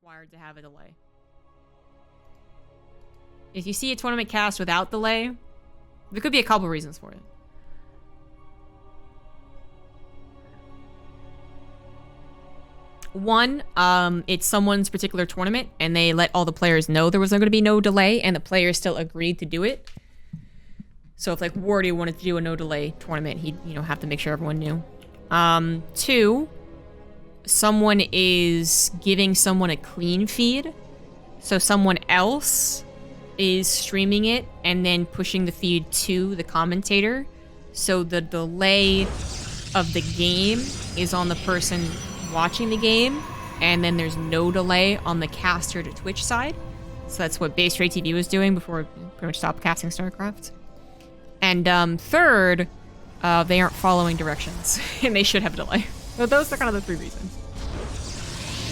required to have a delay. If you see a tournament cast without delay, there could be a couple reasons for it. One, it's someone's particular tournament, and they let all the players know there was going to be no delay, and the players still agreed to do it. So if, like, Wardy wanted to do a no-delay tournament, he'd, you know, have to make sure everyone knew. Two, someone is giving someone a clean feed, so someone else is streaming it and then pushing the feed to the commentator, so the delay of the game is on the person watching the game, and then there's no delay on the caster to Twitch side. So that's what Base Ray TV was doing before it pretty much stopped casting StarCraft. And third, they aren't following directions, and they should have a delay. So those are kind of the three reasons.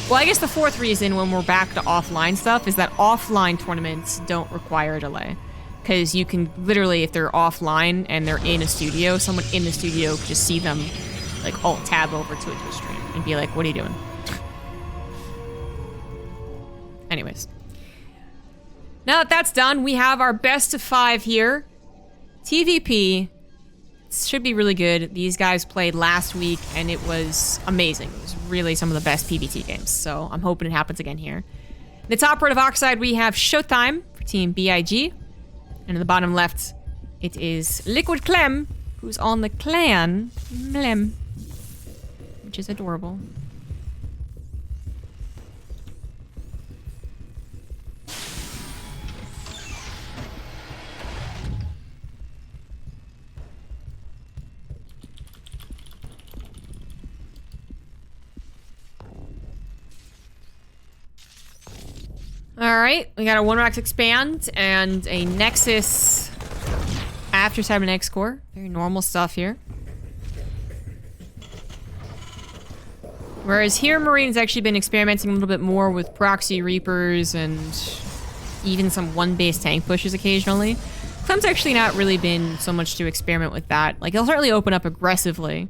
Well, I guess the fourth reason, when we're back to offline stuff, is that offline tournaments don't require a delay. Because you can literally, if they're offline and they're in a studio, someone in the studio could just see them, like, alt-tab over to a Twitch stream and be like, what are you doing? Anyways. Now that that's done, we have our best of 5 here. TVP should be really good. These guys played last week, and it was amazing. It was really some of the best PvT games, so I'm hoping it happens again here. In the top right of Oxide, we have ShowTimE for Team BIG. And in the bottom left, it is Liquid Clem, who's on the clan Mlem, which is adorable. Alright, we got a 1-Rax expand and a Nexus after Cyber X core. Very normal stuff here. Whereas here, Marine's actually been experimenting a little bit more with proxy reapers and even some one-base tank pushes occasionally. Clem's actually not really been so much to experiment with that. Like, he'll certainly open up aggressively.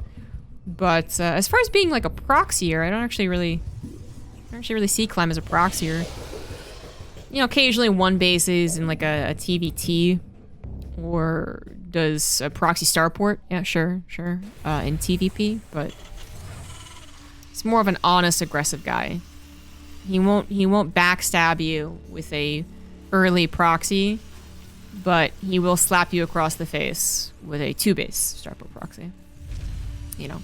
But as far as being like a proxier, I don't actually really see Clem as a proxier. You know, occasionally one bases in like a TVT, or does a proxy starport. Yeah, sure. In TVP, but he's more of an honest, aggressive guy. He won't backstab you with a early proxy, but he will slap you across the face with a 2-base starport proxy. You know.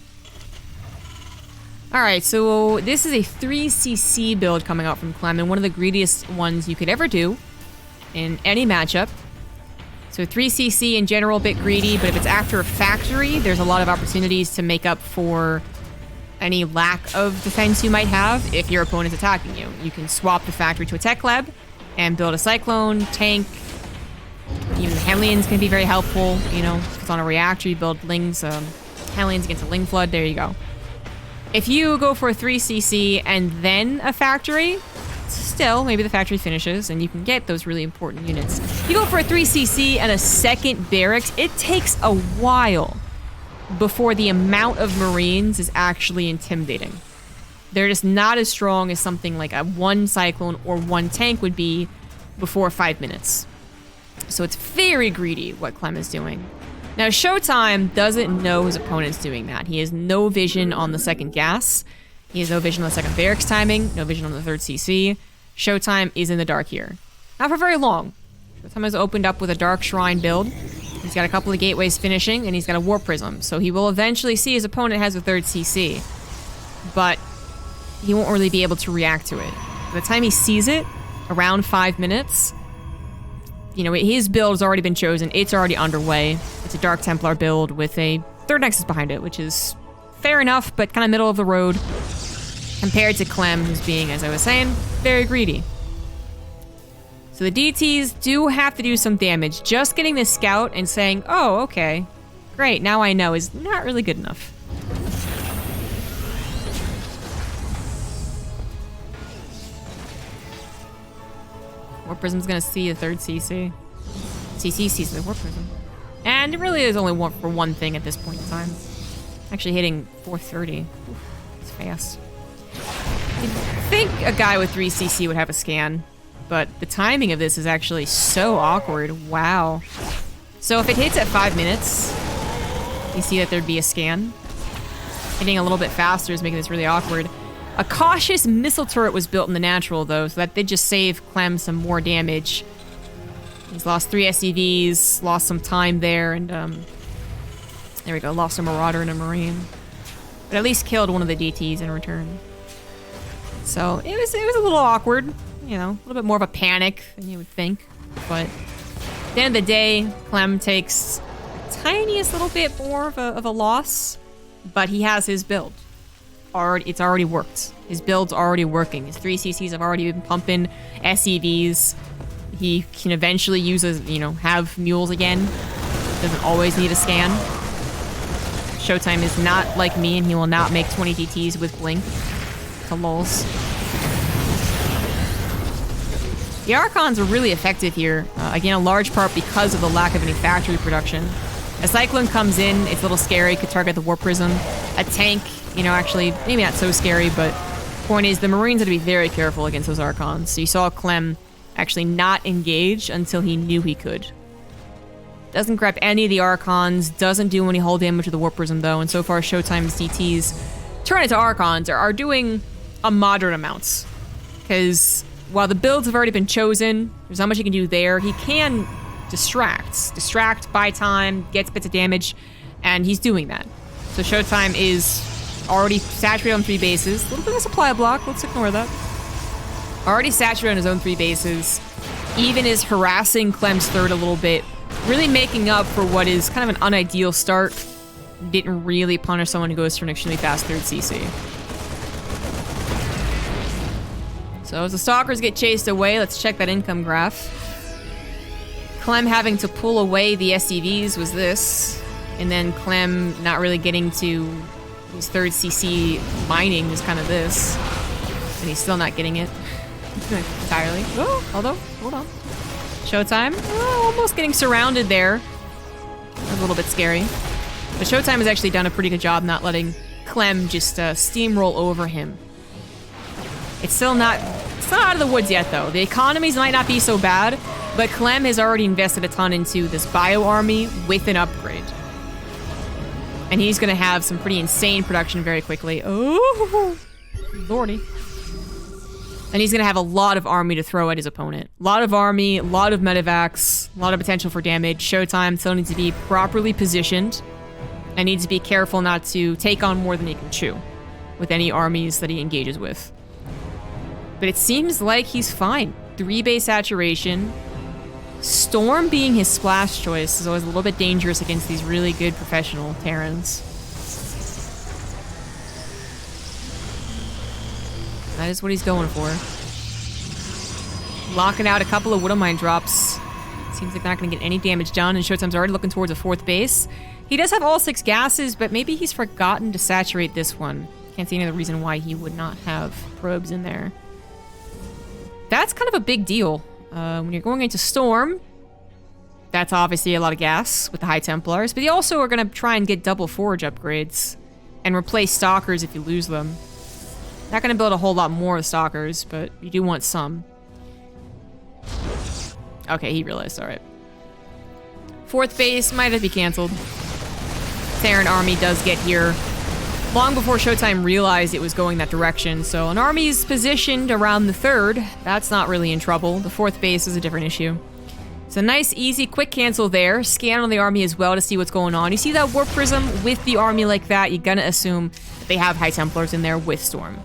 Alright, so this is a 3cc build coming out from Clem, and one of the greediest ones you could ever do in any matchup. So 3cc in general, a bit greedy, but if it's after a factory, there's a lot of opportunities to make up for any lack of defense you might have if your opponent's attacking you. You can swap the factory to a tech lab and build a cyclone, tank. Even Hellions can be very helpful, you know, because on a reactor you build Lings, Hellions against a Ling Flood, there you go. If you go for a 3cc and then a factory, still, maybe the factory finishes and you can get those really important units. If you go for a 3cc and a second barracks, it takes a while before the amount of Marines is actually intimidating. They're just not as strong as something like a 1 cyclone or 1 tank would be before 5 minutes. So it's very greedy what Clem is doing. Now, ShowTimE doesn't know his opponent's doing that. He has no vision on the second gas. He has no vision on the second barracks timing, no vision on the third CC. ShowTimE is in the dark here. Not for very long. ShowTimE has opened up with a Dark Shrine build. He's got a couple of gateways finishing, and he's got a Warp Prism. So he will eventually see his opponent has a third CC. But he won't really be able to react to it. By the time he sees it, around 5 minutes, you know, his build has already been chosen. It's already underway. It's a Dark Templar build with a third Nexus behind it, which is fair enough, but kind of middle of the road compared to Clem, who's being, as I was saying, very greedy. So the DTs do have to do some damage. Just getting this scout and saying, oh, okay, great, now I know, is not really good enough. Warp Prism's gonna see a third CC. CC sees the Warp Prism. And it really is only one for one thing at this point in time. Actually hitting 430. Oof, it's fast. think a guy with 3 CC would have a scan, but the timing of this is actually so awkward. Wow. So if it hits at 5 minutes, you see that there'd be a scan. Hitting a little bit faster is making this really awkward. A cautious missile turret was built in the natural, though, so that did just save Clem some more damage. He's lost 3 SCVs, lost some time there, and there we go, lost a Marauder and a Marine. But at least killed one of the DTs in return. So it was a little awkward, you know, a little bit more of a panic than you would think. But at the end of the day, Clem takes the tiniest little bit more of a loss, but he has his build. It's already worked. His build's already working. His 3 CCs have already been pumping SCVs. He can eventually use have mules again. Doesn't always need a scan. ShowTimE is not like me, and he will not make 20 DTs with Blink to lulz. The Archons are really effective here. Again, a large part because of the lack of any factory production. A Cyclone comes in, it's a little scary, could target the Warp Prism. A tank, actually, maybe not so scary, but point is, the Marines had to be very careful against those Archons. So you saw Clem actually not engage until he knew he could. Doesn't grab any of the Archons, doesn't do any hull damage to the Warp Prism, though, and so far ShowTime's DTs turn into Archons are doing a moderate amount. Because while the builds have already been chosen, there's not much he can do there. He can distract, buy time, gets bits of damage, and he's doing that. So ShowTimE is already saturated on 3 bases. A little bit of a supply block, let's ignore that. Already saturated on his own 3 bases. Even is harassing Clem's third a little bit, really making up for what is kind of an unideal start. Didn't really punish someone who goes for an extremely fast 3rd CC. So as the Stalkers get chased away, let's check that income graph. Clem having to pull away the SCVs was this, and then Clem not really getting to his 3rd CC mining was kind of this, and he's still not getting it entirely. Oh, although, hold on. ShowTimE, almost getting surrounded there. That was a little bit scary. But ShowTimE has actually done a pretty good job not letting Clem just steamroll over him. It's still not out of the woods yet, though. The economies might not be so bad, but Clem has already invested a ton into this bio army with an upgrade. And he's going to have some pretty insane production very quickly. Oh, lordy. And he's going to have a lot of army to throw at his opponent. A lot of army, a lot of medevacs, a lot of potential for damage. ShowTimE still needs to be properly positioned and needs to be careful not to take on more than he can chew with any armies that he engages with. But it seems like he's fine. 3 base saturation. Storm being his splash choice is always a little bit dangerous against these really good professional Terrans. That is what he's going for. Locking out a couple of Widowmine drops. Seems like they're not going to get any damage done, and ShowTime's already looking towards a 4th base. He does have all 6 gases, but maybe he's forgotten to saturate this one. Can't see any other reason why he would not have probes in there. That's kind of a big deal. When you're going into Storm, that's obviously a lot of gas with the High Templars, but you also are going to try and get double Forge upgrades and replace Stalkers if you lose them. Not going to build a whole lot more of Stalkers, but you do want some. Okay, he realized, alright. 4th base might have to be cancelled. Terran army does get here long before ShowTimE realized it was going that direction, so an army's positioned around the 3rd. That's not really in trouble. The 4th base is a different issue. So nice, easy, quick cancel there. Scan on the army as well to see what's going on. You see that Warp Prism with the army like that, you're gonna assume that they have High Templars in there with Storm.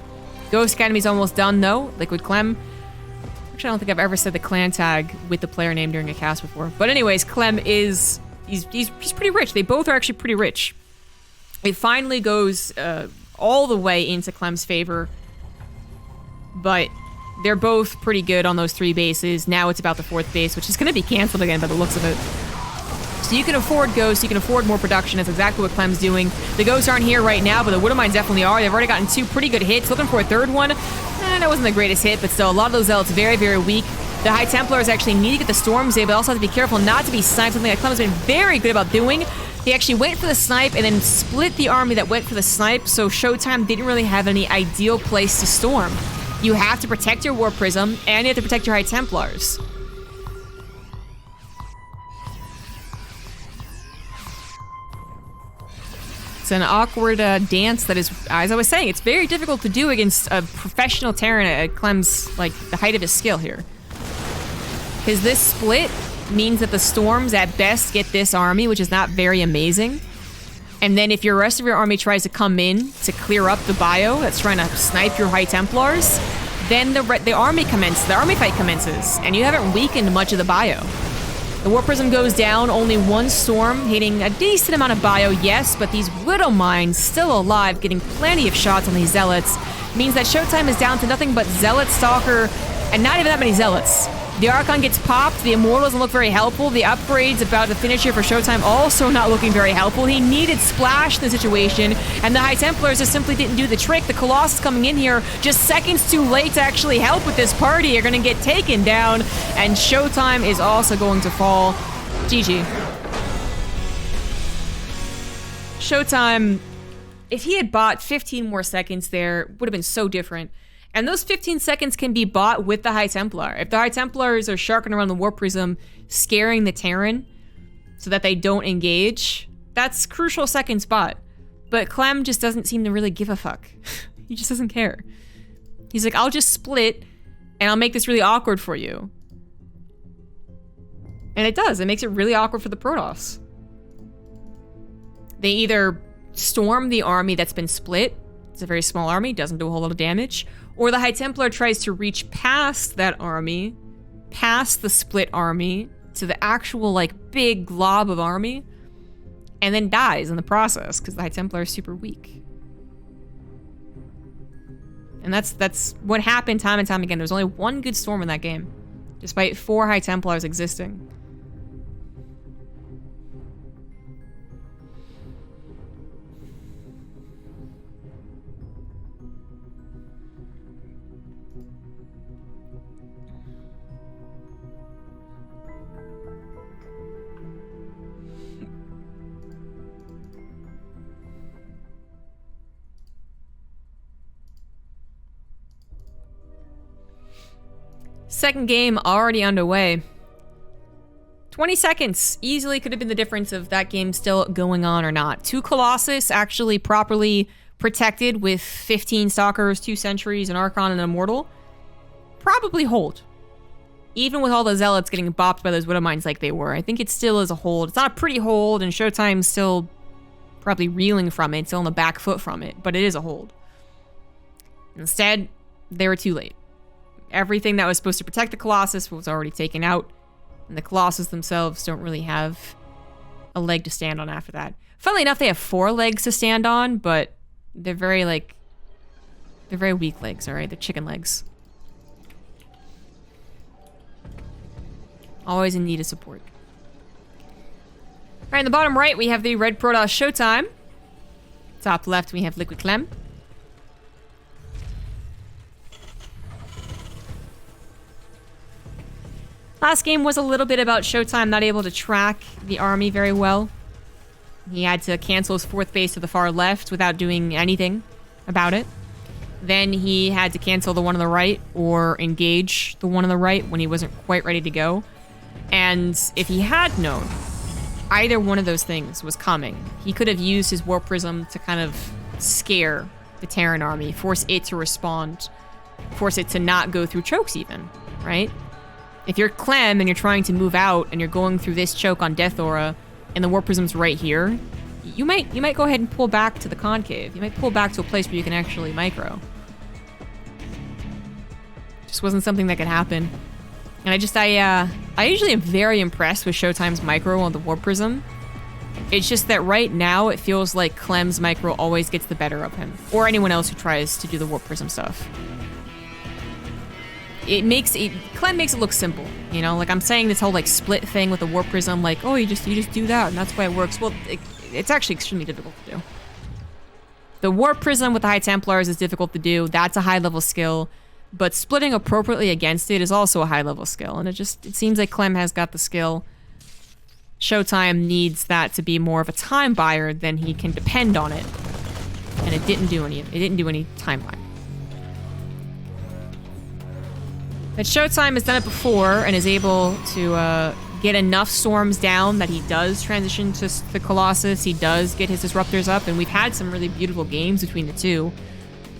Ghost Academy's almost done, though. Liquid Clem. Actually, I don't think I've ever said the clan tag with the player name during a cast before. But anyways, Clem is... He's pretty rich. They both are actually pretty rich. It finally goes all the way into Clem's favor. But they're both pretty good on those 3 bases. Now it's about the 4th base, which is going to be canceled again by the looks of it. So you can afford Ghosts, you can afford more production. That's exactly what Clem's doing. The Ghosts aren't here right now, but the Widowmines definitely are. They've already gotten 2 pretty good hits. Looking for a 3rd one. That wasn't the greatest hit, but still, a lot of those Zealots very, very weak. The High Templars actually need to get the Storms in, but also have to be careful not to be sniped, something that Clem's been very good about doing. He actually went for the snipe and then split the army that went for the snipe, so ShowTimE didn't really have any ideal place to storm. You have to protect your War Prism, and you have to protect your High Templars. It's an awkward dance that is, as I was saying, it's very difficult to do against a professional Terran at Clem's, like, the height of his skill here. Because this split means that the Storms at best get this army, which is not very amazing. And then if your rest of your army tries to come in to clear up the bio that's trying to snipe your High Templars, then the army fight commences, and you haven't weakened much of the bio. The War Prism goes down, only one Storm hitting a decent amount of bio, yes, but these Widow Mines still alive, getting plenty of shots on these Zealots, means that ShowTimE is down to nothing but Zealot, Stalker, and not even that many Zealots. The Archon gets popped, the Immortal doesn't look very helpful, the upgrades about to finish here for ShowTimE also not looking very helpful. He needed Splash in the situation, and the High Templars just simply didn't do the trick. The Colossus coming in here just seconds too late to actually help with this party. Are gonna get taken down, and ShowTimE is also going to fall. GG. ShowTimE, if he had bought 15 more seconds there, would have been so different. And those 15 seconds can be bought with the High Templar. If the High Templars are sharking around the War Prism, scaring the Terran so that they don't engage, that's crucial seconds bought. But Clem just doesn't seem to really give a fuck. He just doesn't care. He's like, I'll just split and I'll make this really awkward for you. And it does. It makes it really awkward for the Protoss. They either storm the army that's been split. It's a very small army, doesn't do a whole lot of damage. Or the High Templar tries to reach past that army, past the split army, to the actual, like, big glob of army, and then dies in the process, because the High Templar is super weak. And that's what happened time and time again. There was only one good storm in that game, despite 4 High Templars existing. Second game already underway. 20 seconds easily could have been the difference of that game still going on or not. 2 Colossus actually properly protected with 15 Stalkers, 2 Sentries, an Archon, and an Immortal. Probably hold. Even with all the Zealots getting bopped by those Widow Mines like they were, I think it still is a hold. It's not a pretty hold, and ShowTime's still probably reeling from it, still on the back foot from it, but it is a hold. Instead, they were too late. Everything that was supposed to protect the Colossus was already taken out, and the Colossus themselves don't really have a leg to stand on after that. Funnily enough, they have 4 legs to stand on, but they're very, like, they're very weak legs, all right? They're chicken legs. Always in need of support. All right, in the bottom right, we have the Red Protoss ShowTimE. Top left, we have Liquid Clem. Last game was a little bit about ShowTimE not able to track the army very well. He had to cancel his 4th base to the far left without doing anything about it. Then he had to cancel the one on the right or engage the one on the right when he wasn't quite ready to go. And if he had known either one of those things was coming, he could have used his War Prism to kind of scare the Terran army, force it to respond, force it to not go through chokes even, right? If you're Clem and you're trying to move out and you're going through this choke on Death Aura and the War Prism's right here, you might go ahead and pull back to the concave. You might pull back to a place where you can actually micro. Just wasn't something that could happen. And I usually am very impressed with ShowTime's micro on the War Prism. It's just that right now it feels like Clem's micro always gets the better of him, or anyone else who tries to do the War Prism stuff. Clem makes it look simple, you know? Like, I'm saying this whole, like, split thing with the War Prism, like, oh, you just do that, and that's why it works. Well, it's actually extremely difficult to do. The War Prism with the High Templars is difficult to do. That's a high-level skill. But splitting appropriately against it is also a high-level skill, and it seems like Clem has got the skill. ShowTimE needs that to be more of a time buyer than he can depend on it. And it didn't do any time buying. But ShowTimE has done it before and is able to get enough storms down that he does transition to the Colossus. He does get his disruptors up, and we've had some really beautiful games between the two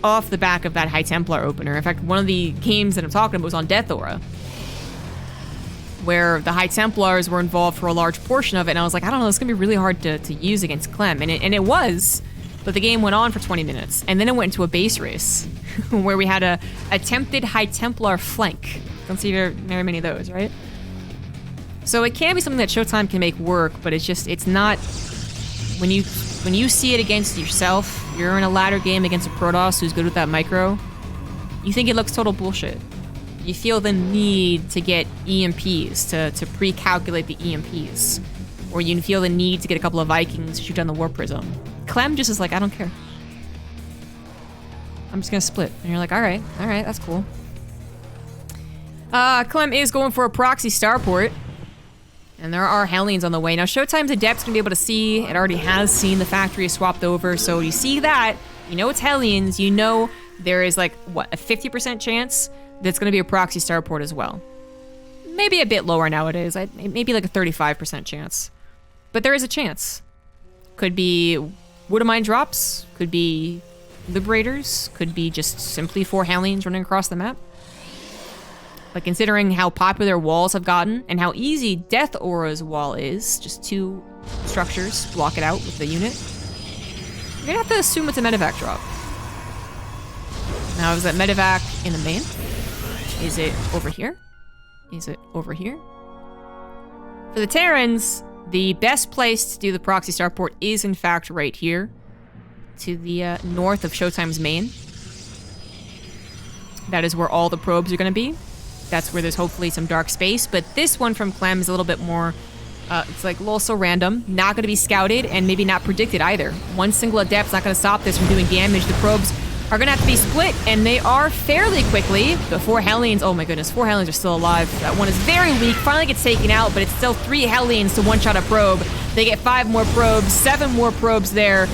off the back of that High Templar opener. In fact, one of the games that I'm talking about was on Death Aura, where the High Templars were involved for a large portion of it, and I was like, I don't know, it's gonna be really hard to use against Clem, and it was, but the game went on for 20 minutes, and then it went into a base race, where we had a attempted High Templar flank. Don't see very many of those, right? So it can be something that ShowTimE can make work, but it's not, when you see it against yourself, you're in a ladder game against a Protoss who's good with that micro, you think it looks total bullshit. You feel the need to get EMPs, to pre-calculate the EMPs. Or you feel the need to get a couple of Vikings to shoot down the War Prism. Clem just is like, I don't care. I'm just gonna split. And you're like, alright, that's cool. Clem is going for a proxy starport. And there are Hellions on the way. Now, ShowTime's Adept's gonna be able to see, it already has seen the factory is swapped over, so you see that, you know it's Hellions, you know there is like, what, a 50% chance that's gonna be a proxy starport as well. Maybe a bit lower nowadays, maybe like a 35% chance. But there is a chance. Could be Woodamine drops, could be Liberators, could be just simply 4 Hellions running across the map. But considering how popular walls have gotten and how easy Death Aura's wall is, just 2 structures block it out with the unit, you're gonna have to assume it's a medevac drop. Now, is that medevac in the main? Is it over here? Is it over here? For the Terrans, the best place to do the proxy starport is in fact right here, to the north of ShowTime's main. That is where all the probes are gonna be. That's where there's hopefully some dark space, but this one from Clem is a little bit more, it's like a little so random, not gonna be scouted, and maybe not predicted either. One single Adept's not gonna stop this from doing damage. The probes are gonna have to be split, and they are fairly quickly. The 4 Hellions, oh my goodness, 4 Hellions are still alive. That one is very weak, finally gets taken out, but it's still 3 Hellions to one-shot a probe. They get 5 more probes, 7 more probes there.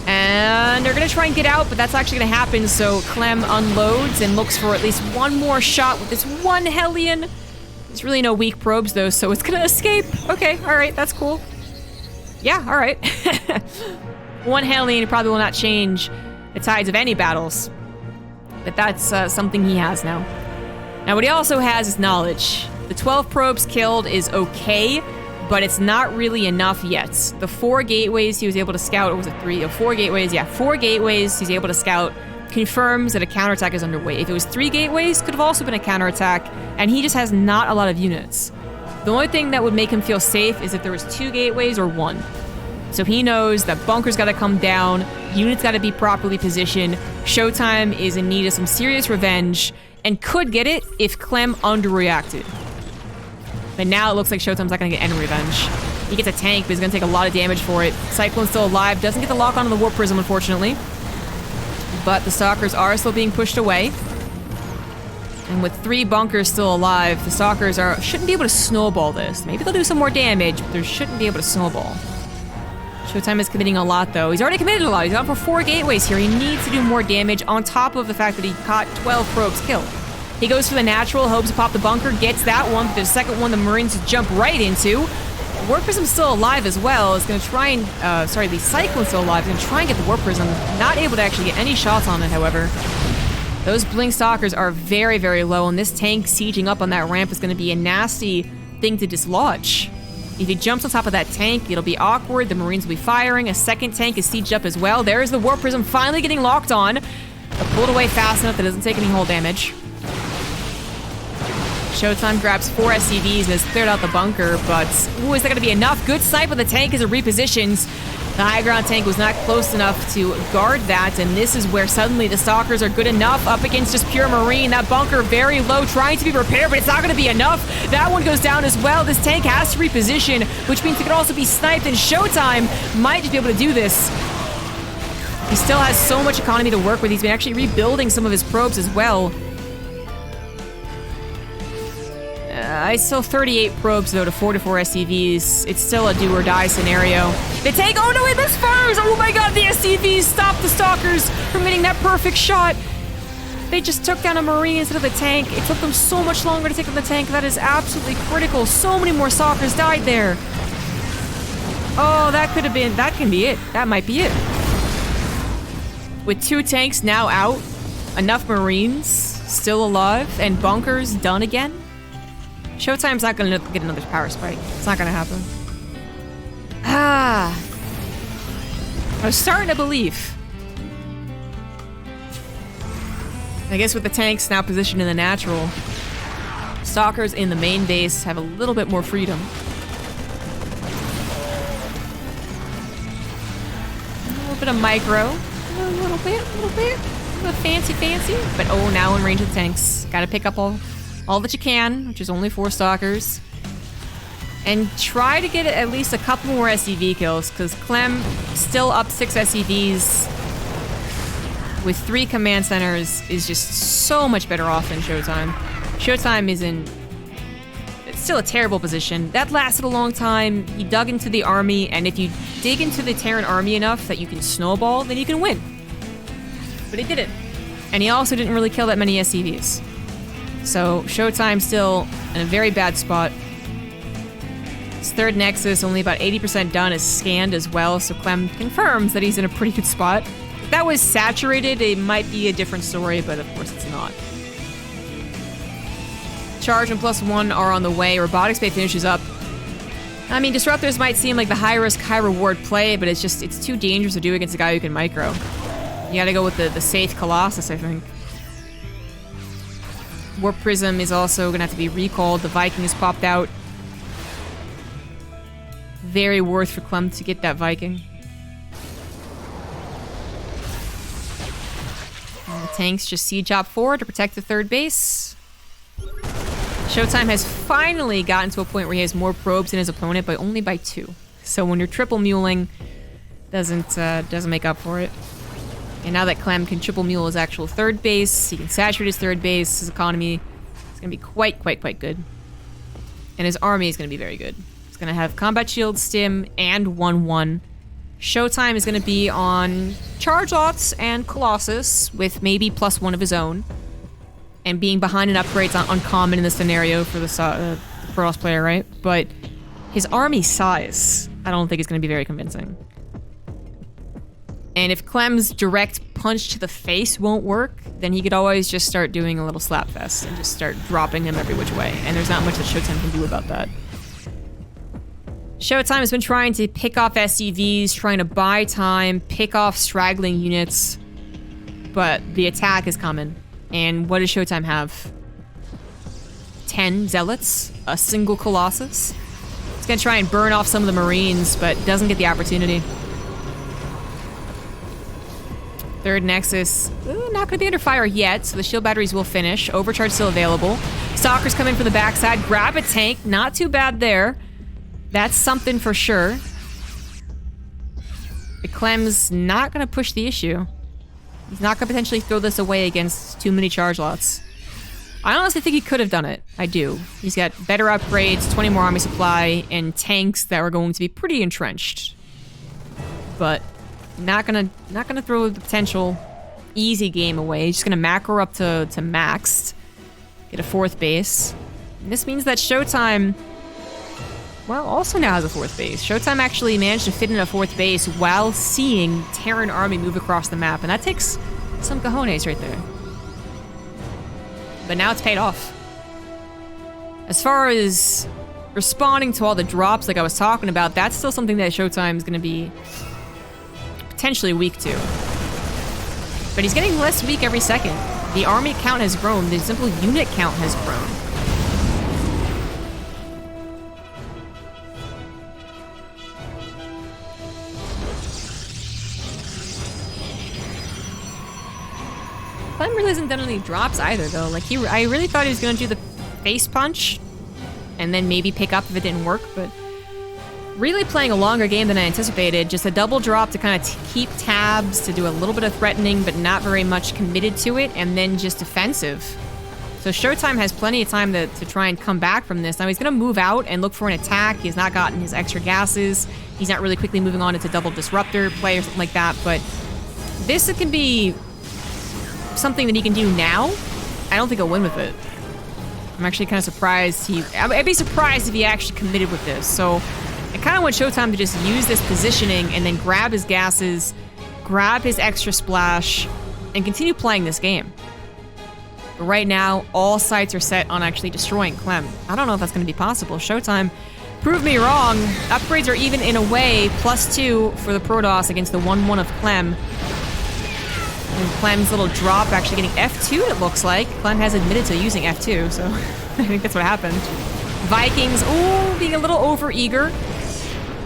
And they're gonna try and get out, but that's actually gonna happen, so Clem unloads and looks for at least one more shot with this 1 Hellion. There's really no weak probes though, so it's gonna escape. Okay, alright, that's cool. Yeah, alright. 1 Hellion probably will not change the tides of any battles. But that's something he has now. Now what he also has is knowledge. The 12 probes killed is okay, but it's not really enough yet. The 4 gateways he was able to scout, or was it 3? 4 gateways, yeah. 4 gateways he's able to scout confirms that a counterattack is underway. If it was 3 gateways, could have also been a counterattack, and he just has not a lot of units. The only thing that would make him feel safe is if there was 2 gateways or 1. So he knows that bunkers gotta come down, units gotta be properly positioned, ShowTime is in need of some serious revenge, and could get it if Clem underreacted. But now it looks like ShowTime's not gonna get any revenge. He gets a tank, but he's gonna take a lot of damage for it. Cyclone's still alive, doesn't get the lock onto the Warp Prism, unfortunately. But the Stalkers are still being pushed away. And with 3 bunkers still alive, the Stalkers shouldn't be able to snowball this. Maybe they'll do some more damage, but they shouldn't be able to snowball. ShowTime is committing a lot, though. He's already committed a lot. He's gone for 4 gateways here. He needs to do more damage on top of the fact that he caught 12 probes killed. He goes for the natural, hopes to pop the bunker, gets that one, but the second one the Marines jump right into. Warp Prism's still alive as well. Is going to try and, the Cyclone's still alive. He's going to try and get the Warp Prism. Not able to actually get any shots on it, however. Those Blink Stalkers are very, very low, and this tank sieging up on that ramp is going to be a nasty thing to dislodge. If he jumps on top of that tank, it'll be awkward. The Marines will be firing. A second tank is sieged up as well. There's the Warp Prism finally getting locked on. But pulled away fast enough that it doesn't take any hull damage. ShowTime grabs 4 SCVs and has cleared out the bunker, but ooh, is that going to be enough? Good snipe on the tank as it repositions. The high ground tank was not close enough to guard that, and this is where suddenly the Stalkers are good enough up against just pure Marine. That bunker very low, trying to be repaired, but it's not going to be enough. That one goes down as well. This tank has to reposition, which means it could also be sniped, and ShowTime might just be able to do this. He still has so much economy to work with. He's been actually rebuilding some of his probes as well. It's still 38 probes, though, to 44 SCVs. It's still a do-or-die scenario. The tank, oh no, it misfires! Oh my god, the SCVs stop the Stalkers from getting that perfect shot! They just took down a Marine instead of the tank. It took them so much longer to take down the tank. That is absolutely critical. So many more stalkers died there. Oh, that could have been... That can be it. That might be it. With 2 tanks now out, enough Marines still alive, and bunkers done again, ShowTime's not going to get another power spike. It's not going to happen. Ah. I was starting to believe. I guess with the tanks now positioned in the natural, stalkers in the main base have a little bit more freedom. A little bit of micro. A little bit. A little fancy. But oh, now in range of the tanks. Gotta pick up all that you can, which is only 4 stalkers. And try to get at least a couple more SCV kills, because Clem still up 6 SCVs with 3 command centers is just so much better off than ShowTime. ShowTime is in... It's still a terrible position. That lasted a long time. He dug into the army, and if you dig into the Terran army enough that you can snowball, then you can win. But he didn't. And he also didn't really kill that many SCVs. So ShowTime still in a very bad spot. His 3rd Nexus, only about 80% done, is scanned as well, so Clem confirms that he's in a pretty good spot. If that was saturated, it might be a different story, but of course it's not. Charge and +1 are on the way. Robotics Bay finishes up. I mean, Disruptors might seem like the high-risk, high-reward play, but it's too dangerous to do against a guy who can micro. You gotta go with the safe Colossus, I think. Warp Prism is also gonna have to be recalled. The Viking has popped out. Very worth for Clem to get that Viking. And the tanks just siege up forward to protect the 3rd base. ShowTime has finally gotten to a point where he has more probes than his opponent, but only by 2. So when you're triple muling, doesn't make up for it. And now that Clem can triple mule his actual 3rd base, he can saturate his 3rd base, his economy is going to be quite good. And his army is going to be very good. It's going to have combat shield, stim, and 1-1. ShowTime is going to be on charge lots and Colossus with maybe +1 of his own. And being behind in upgrades not uncommon in this scenario for the Protoss player, right? But his army size, I don't think is going to be very convincing. And if Clem's direct punch to the face won't work, then he could always just start doing a little slap fest and just start dropping him every which way. And there's not much that ShowTime can do about that. ShowTime has been trying to pick off SCVs, trying to buy time, pick off straggling units. But the attack is coming. And what does ShowTime have? 10 Zealots? A single Colossus? It's gonna try and burn off some of the Marines, but doesn't get the opportunity. 3rd Nexus, not gonna be under fire yet, so the shield batteries will finish. Overcharge still available. Stalkers come in from the backside, grab a tank, not too bad there. That's something for sure. But Clem's not gonna push the issue. He's not gonna potentially throw this away against too many charge lots. I honestly think he could have done it. I do. He's got better upgrades, 20 more army supply, and tanks that are going to be pretty entrenched. But not gonna throw the potential easy game away. He's just gonna macro up to maxed. Get a 4th base. And this means that ShowTime, well, also now has a 4th base. ShowTime actually managed to fit in a 4th base while seeing Terran army move across the map, and that takes some cojones right there. But now it's paid off. As far as responding to all the drops like I was talking about, that's still something that ShowTime is going to be potentially weak to. But he's getting less weak every second. The army count has grown. The simple unit count has grown. Clem really hasn't done any drops either, though. Like, I really thought he was going to do the face punch and then maybe pick up if it didn't work, but really playing a longer game than I anticipated. Just a double drop to kind of keep tabs, to do a little bit of threatening, but not very much committed to it, and then just defensive. So ShowTime has plenty of time to try and come back from this. Now he's going to move out and look for an attack. He's not gotten his extra gases. He's not really quickly moving on into double disruptor play or something like that, but this can be something that he can do now, I don't think he'll win with it. I'm actually kind of surprised I'd be surprised if he actually committed with this. So I kind of want ShowTime to just use this positioning and then grab his gases, grab his extra splash, and continue playing this game. But right now, all sights are set on actually destroying Clem. I don't know if that's going to be possible. ShowTime, prove me wrong. Upgrades are even in a way +2 for the Protoss against the 1-1 of Clem. And Clem's little drop actually getting F2'd, it looks like. Clem has admitted to using F2, so I think that's what happened. Vikings, ooh, being a little over-eager.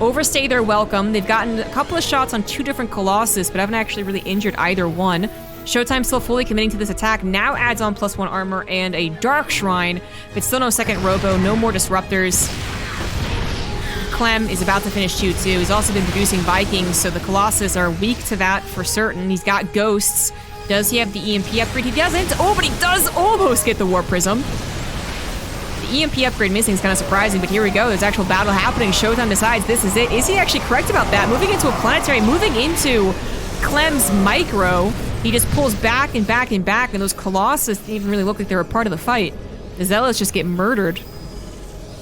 Overstay their welcome. They've gotten a couple of shots on 2 different Colossus, but haven't actually really injured either one. ShowTime still fully committing to this attack. Now adds on +1 armor and a Dark Shrine, but still no second Robo, no more Disruptors. Clem is about to finish 2-2. He's also been producing Vikings, so the Colossus are weak to that for certain. He's got Ghosts. Does he have the EMP upgrade? He doesn't. Oh, but he does almost get the Warp Prism. The EMP upgrade missing is kind of surprising, but here we go. There's actual battle happening. ShowTime decides this is it. Is he actually correct about that? Moving into a planetary, moving into Clem's micro. He just pulls back and back and back, and those Colossus didn't even really look like they were part of the fight. The Zealots just get murdered.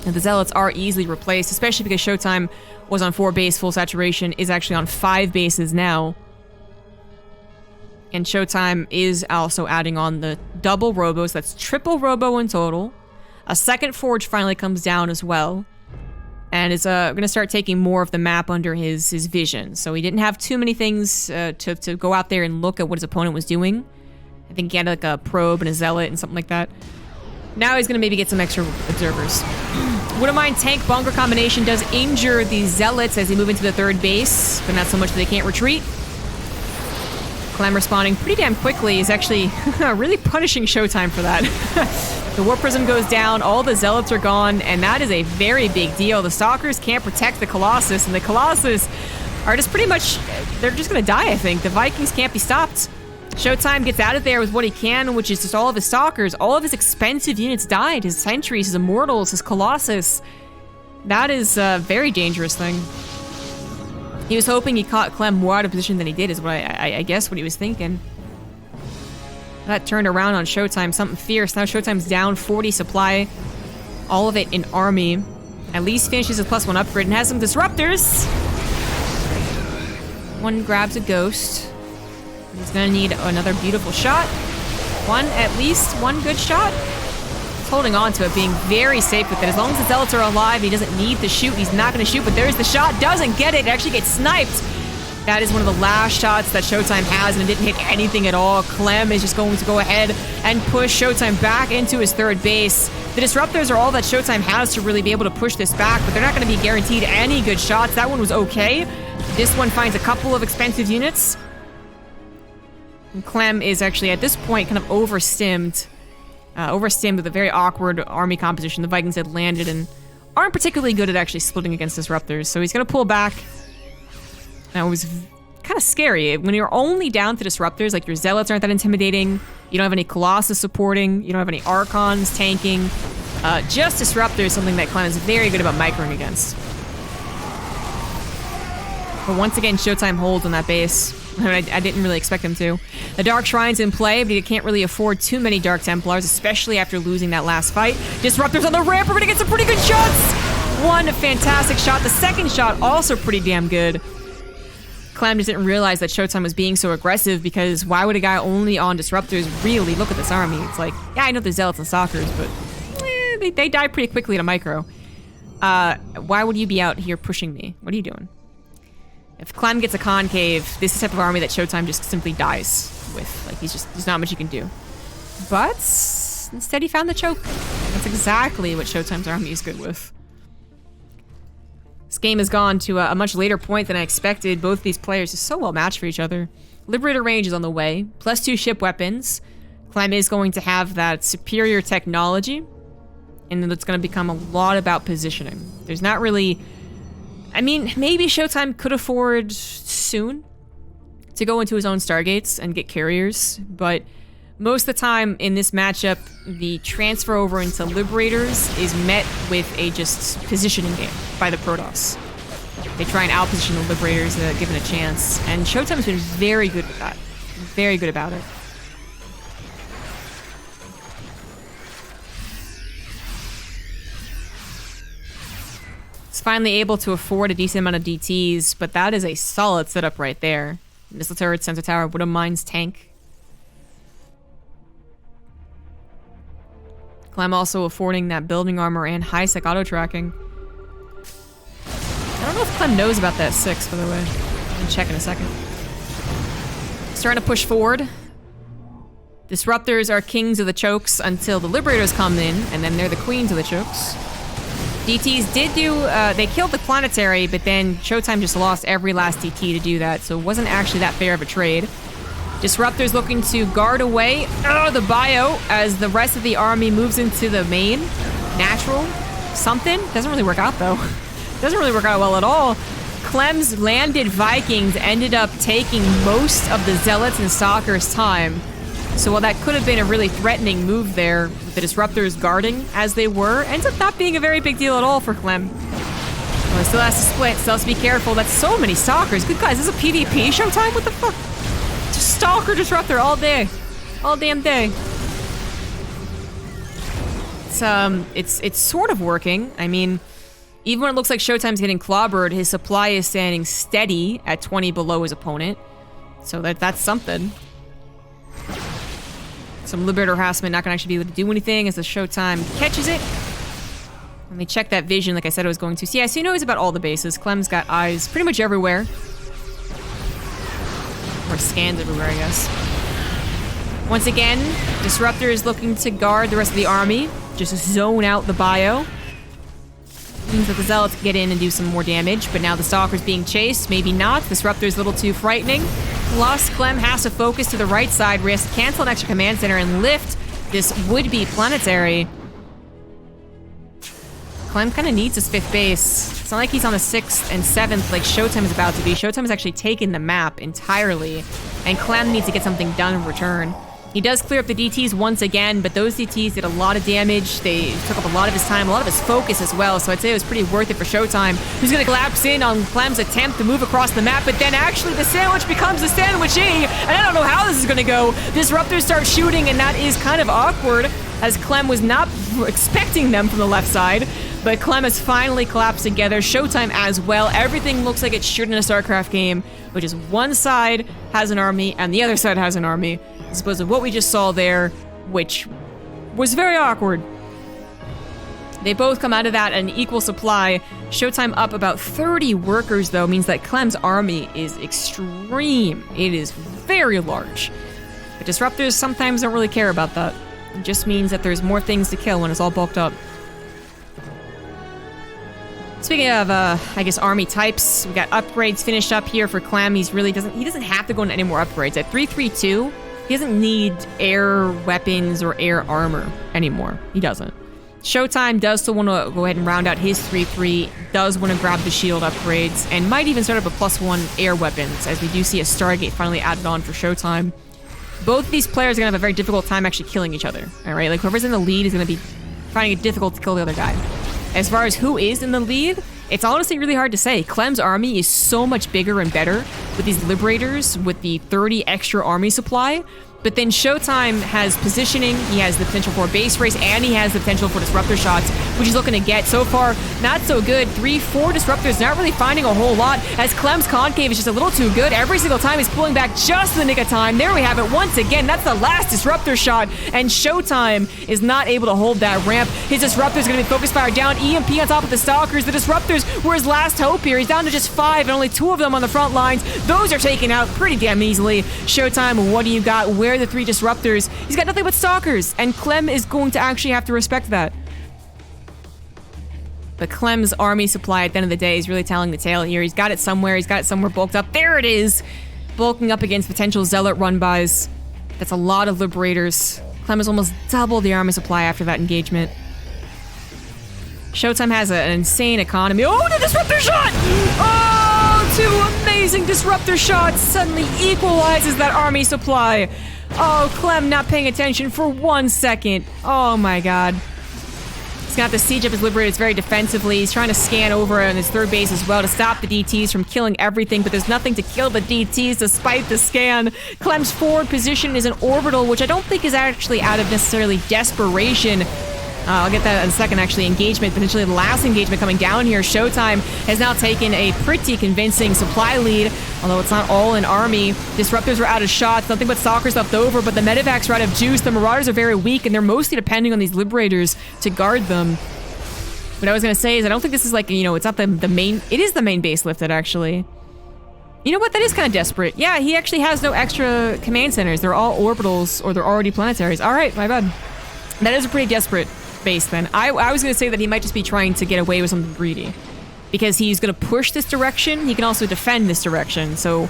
And the Zealots are easily replaced, especially because ShowTime was on 4 base full saturation, is actually on 5 bases now. And ShowTime is also adding on the double Robos. That's triple Robo in total. A second Forge finally comes down as well. And is going to start taking more of the map under his vision. So he didn't have too many things to go out there and look at what his opponent was doing. I think he had like a probe and a zealot and something like that. Now he's going to maybe get some extra observers. Wouldn't mind tank bunker combination does injure the zealots as they move into the 3rd base, but not so much that they can't retreat. Clem responding pretty damn quickly is actually really punishing ShowTime for that. The Warp Prism goes down, all the Zealots are gone, and that is a very big deal. The Stalkers can't protect the Colossus, and the Colossus are just pretty much, they're just gonna die, I think. The Vikings can't be stopped. ShowTime gets out of there with what he can, which is just all of his Stalkers. All of his expensive units died. His Sentries, his Immortals, his Colossus. That is a very dangerous thing. He was hoping he caught Clem more out of position than he did, is what I guess what he was thinking. That turned around on ShowTime, something fierce. Now ShowTime's down 40 supply, all of it in army. At least finishes with +1 upgrade and has some disruptors. One grabs a ghost. He's gonna need another beautiful shot. At least one good shot. He's holding on to it, being very safe with it. As long as the Zealots are alive, he doesn't need to shoot. He's not gonna shoot, but there's the shot. Doesn't get it. It actually gets sniped. That is one of the last shots that ShowTime has, and it didn't hit anything at all. Clem is just going to go ahead and push ShowTime back into his 3rd base. The Disruptors are all that ShowTime has to really be able to push this back, but they're not going to be guaranteed any good shots. That one was okay. This one finds a couple of expensive units. And Clem is actually, at this point, kind of overstimmed. Overstimmed with a very awkward army composition. The Vikings had landed and aren't particularly good at actually splitting against Disruptors, so he's going to pull back. Now, it was kind of scary. When you're only down to Disruptors, like your Zealots aren't that intimidating, you don't have any Colossus supporting, you don't have any Archons tanking, just Disruptors, something that Clem is very good about microing against. But once again, ShowTime holds on that base. I didn't really expect him to. The Dark Shrine's in play, but he can't really afford too many Dark Templars, especially after losing that last fight. Disruptors on the ramp, we're gonna get some pretty good shots! One fantastic shot, the second shot also pretty damn good. Clem just didn't realize that ShowTime was being so aggressive, because why would a guy only on Disruptors really look at this army? It's like, yeah, I know there's Zealots and Stalkers, but they die pretty quickly to micro. Why would you be out here pushing me? What are you doing? If Clem gets a concave, this is the type of army that ShowTime just simply dies with. Like, there's not much you can do. But instead he found the choke. That's exactly what ShowTime's army is good with. This game has gone to a much later point than I expected. Both of these players are so well matched for each other. Liberator range is on the way. +2 ship weapons. Clem is going to have that superior technology. And then it's going to become a lot about positioning. There's not really... I mean, maybe ShowTime could afford soon to go into his own Stargates and get carriers, but most of the time in this matchup, the transfer over into Liberators is met with a just positioning game by the Protoss. They try and outposition the Liberators given a chance, and ShowTime's been very good with that. Very good about it. finally able to afford a decent amount of DTs, but that is a solid setup right there. Missile turret, sensor tower, Wood of Mines, tank. Clem also affording that building armor and high-sec auto-tracking. I don't know if Clem knows about that 6, by the way. I'll check in a second. Starting to push forward. Disruptors are kings of the chokes until the Liberators come in, and then they're the queens of the chokes. DTs did do, they killed the planetary, but then ShowTimE just lost every last DT to do that, so it wasn't actually that fair of a trade. Disruptors looking to guard away the bio as the rest of the army moves into the main. Natural. Something. Doesn't really work out, though. Doesn't really work out well at all. Clem's landed Vikings ended up taking most of the Zealots and Stalkers' time. So while that could have been a really threatening move there, with the Disruptors guarding as they were, ends up not being a very big deal at all for Clem. Well, it still has to split, still has to be careful. That's so many Stalkers. Good guys, is this a PvP ShowTimE? What the fuck? Just Stalker Disruptor all day. All damn day. It's sort of working. I mean, even when it looks like ShowTimE's getting clobbered, his supply is standing steady at 20 below his opponent. So that's something. Some Liberator harassment, not gonna actually be able to do anything as the ShowTimE catches it. Let me check that vision like I said I was going to. So yeah, so he knows about all the bases. Clem's got eyes pretty much everywhere. Or scans everywhere, I guess. Once again, Disruptor is looking to guard the rest of the army. Just zone out the bio. Means that the Zealots can get in and do some more damage, but now the Stalker's being chased. Maybe not. Disruptor's a little too frightening. Plus, Clem has to focus to the right side, where he has to cancel an extra command center and lift this would-be planetary. Clem kind of needs his 5th base. It's not like he's on the 6th and 7th like ShowTimE is about to be. ShowTimE has actually taken the map entirely, and Clem needs to get something done in return. He does clear up the DTs once again, but those DTs did a lot of damage. They took up a lot of his time, a lot of his focus as well, so I'd say it was pretty worth it for ShowTimE, who's going to collapse in on Clem's attempt to move across the map, but then actually the sandwich becomes the sandwichy, and I don't know how this is going to go. Disruptors start shooting, and that is kind of awkward, as Clem was not expecting them from the left side, but Clem has finally collapsed together. ShowTimE as well. Everything looks like it should in a StarCraft game, which is one side has an army, and the other side has an army. As opposed to what we just saw there, which was very awkward. They both come out of that at an equal supply. ShowTimE up about 30 workers, though, means that Clem's army is extreme. It is very large. But Disruptors sometimes don't really care about that. It just means that there's more things to kill when it's all bulked up. Speaking of, I guess, army types, we got upgrades finished up here for Clem. He doesn't have to go into any more upgrades. At 332, he doesn't need air weapons or air armor anymore. He doesn't. ShowTimE does still want to go ahead and round out his 3-3, does want to grab the shield upgrades, and might even start up a +1 air weapons, as we do see a Stargate finally added on for ShowTimE. Both of these players are going to have a very difficult time actually killing each other, alright? Like, whoever's in the lead is going to be finding it difficult to kill the other guy. As far as who is in the lead, it's honestly really hard to say. Clem's army is so much bigger and better with these Liberators, with the 30 extra army supply. But then ShowTimE has positioning, he has the potential for a base race, and he has the potential for disruptor shots, which he's looking to get. So far, not so good. 3-4 disruptors, not really finding a whole lot, as Clem's concave is just a little too good. Every single time he's pulling back just in the nick of time. There we have it once again. That's the last disruptor shot, and ShowTimE is not able to hold that ramp. His disruptor's gonna be focus fire down, EMP on top of the Stalkers. The disruptors were his last hope here. He's down to just 5, and only 2 of them on the front lines. Those are taken out pretty damn easily. ShowTimE, what do you got? Where are the 3 disruptors? He's got nothing but Stalkers, and Clem is going to actually have to respect that. But Clem's army supply at the end of the day is really telling the tale here. He's got it somewhere. He's got it somewhere bulked up. There it is! Bulking up against potential Zealot run-bys. That's a lot of Liberators. Clem has almost double the army supply after that engagement. ShowTimE has an insane economy. Oh, the disruptor shot! Oh, 2 amazing disruptor shots suddenly equalizes that army supply. Oh, Clem not paying attention for 1 second. Oh my god. He's gonna have to siege up his Liberators very defensively. He's trying to scan over on his 3rd base as well to stop the DTs from killing everything, but there's nothing to kill the DTs despite the scan. Clem's forward position is an orbital, which I don't think is actually out of necessarily desperation. I'll get that in a second, actually. Engagement, potentially the last engagement coming down here. ShowTime has now taken a pretty convincing supply lead, although it's not all in army. Disruptors are out of shots, nothing but stalkers left over, but the medevacs are out of juice. The Marauders are very weak, and they're mostly depending on these Liberators to guard them. What I was going to say is I don't think this is like, you know, it's not the main... It is the main base lifted, actually. You know what? That is kind of desperate. Yeah, he actually has no extra command centers. They're all orbitals, or they're already planetaries. All right, my bad. That is a pretty desperate base, then. I was going to say that he might just be trying to get away with something greedy. Because he's going to push this direction. He can also defend this direction. So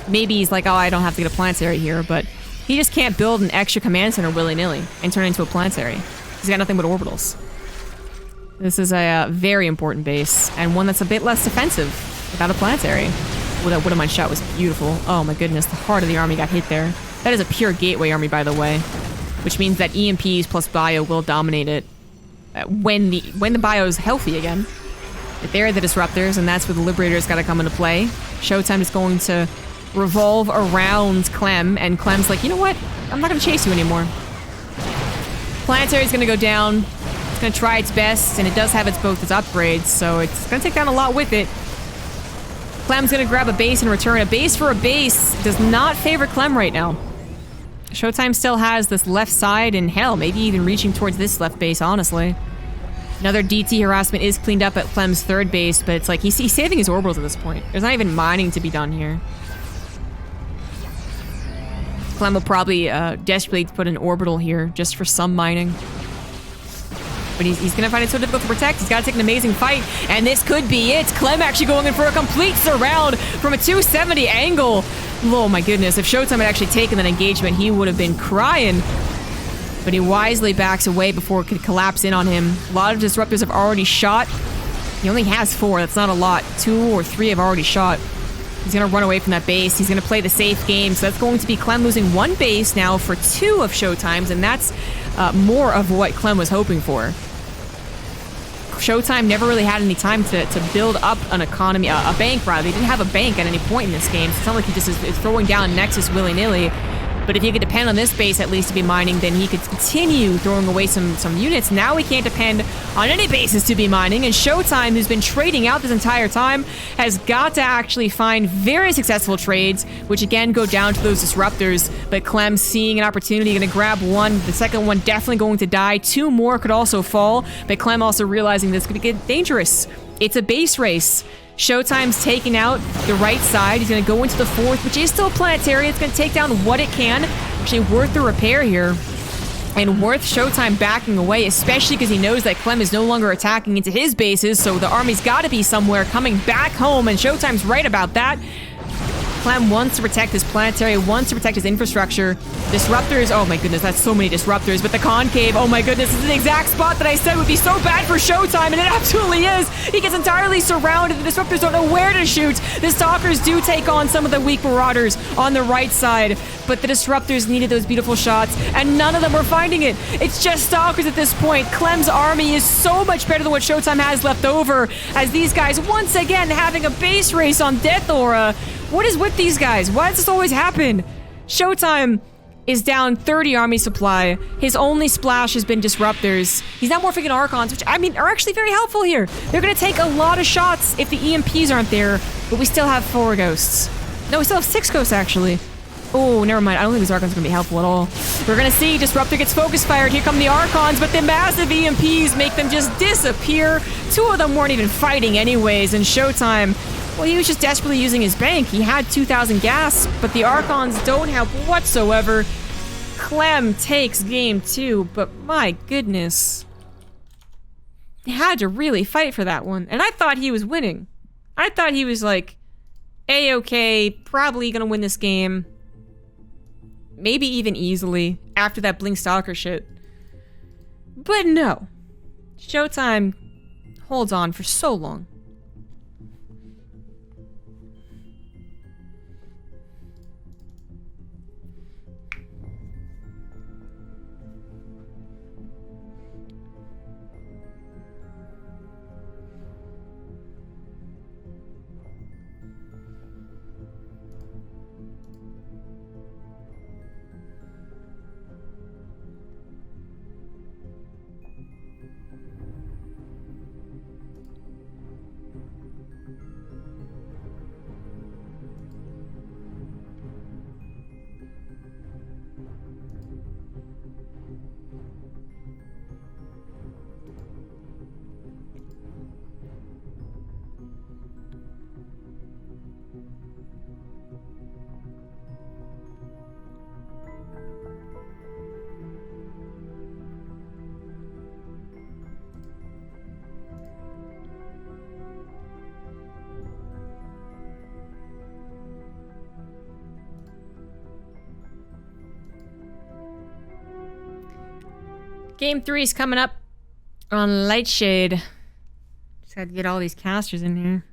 maybe he's like, oh, I don't have to get a planetary here. But he just can't build an extra command center willy-nilly and turn it into a planetary. He's got nothing but orbitals. This is a very important base. And one that's a bit less defensive without a planetary. That Widowmine shot was beautiful. Oh my goodness, the heart of the army got hit there. That is a pure gateway army, by the way. Which means that EMPs plus bio will dominate it when the bio is healthy again. But they're the disruptors, and that's where the Liberators got to come into play. ShowTime is going to revolve around Clem, and Clem's like, you know what? I'm not going to chase you anymore. Planetary's going to go down. It's going to try its best, and it does have both its upgrades, so it's going to take down a lot with it. Clem's gonna grab a base and return. A base for a base does not favor Clem right now. ShowTime still has this left side, and hell, maybe even reaching towards this left base, honestly. Another DT harassment is cleaned up at Clem's third base, but it's like he's saving his orbitals at this point. There's not even mining to be done here. Clem will probably desperately put an orbital here just for some mining. But he's gonna find it so difficult to protect. He's gotta take an amazing fight, and this could be it. Clem actually going in for a complete surround from a 270 angle. Oh my goodness, if ShowTime had actually taken that engagement, he would have been crying. But he wisely backs away before it could collapse in on him. A lot of disruptors have already shot. He only has 4, that's not a lot. 2 or 3 have already shot. He's gonna run away from that base. He's gonna play the safe game, so that's going to be Clem losing 1 base now for 2 of ShowTime's, and that's more of what Clem was hoping for. ShowTime never really had any time to build up an economy, a bank rather. He didn't have a bank at any point in this game. So it's not like he just is throwing down Nexus willy-nilly. But if he could depend on this base at least to be mining, then he could continue throwing away some units. Now he can't depend on any bases to be mining, and ShowTime, who's been trading out this entire time, has got to actually find very successful trades, which again go down to those disruptors. But Clem seeing an opportunity, gonna grab one. The second one definitely going to die. 2 more could also fall, but Clem also realizing this could get dangerous. It's a base race. ShowTime's taking out the right side. He's going to go into the 4th, which is still a planetary. It's going to take down what it can. Actually, worth the repair here. And worth ShowTime backing away, especially because he knows that Clem is no longer attacking into his bases, so the army's got to be somewhere coming back home, and ShowTime's right about that. Clem wants to protect his planetary, wants to protect his infrastructure. Disruptors, oh my goodness, that's so many disruptors. But the concave, oh my goodness, this is the exact spot that I said would be so bad for ShowTime, and it absolutely is. He gets entirely surrounded. The disruptors don't know where to shoot. The stalkers do take on some of the weak marauders on the right side, but the disruptors needed those beautiful shots, and none of them were finding it. It's just stalkers at this point. Clem's army is so much better than what ShowTime has left over, as these guys once again having a base race on Death Aura. What is with these guys? Why does this always happen? ShowTime is down 30 army supply. His only splash has been disruptors. He's now morphing in Archons, which, I mean, are actually very helpful here. They're gonna take a lot of shots if the EMPs aren't there, but we still have 4 ghosts. No, we still have 6 ghosts, actually. Oh, never mind. I don't think these Archons are gonna be helpful at all. We're gonna see Disruptor gets focus fired. Here come the Archons, but the massive EMPs make them just disappear. 2 of them weren't even fighting anyways, and ShowTime, well, he was just desperately using his bank. He had 2,000 gas, but the Archons don't help whatsoever. Clem takes game 2, but my goodness. He had to really fight for that one, and I thought he was winning. I thought he was like, A-okay, probably gonna win this game. Maybe even easily, after that Blink Stalker shit. But no. ShowTime holds on for so long. Game 3 is coming up on Lightshade. Just had to get all these casters in here.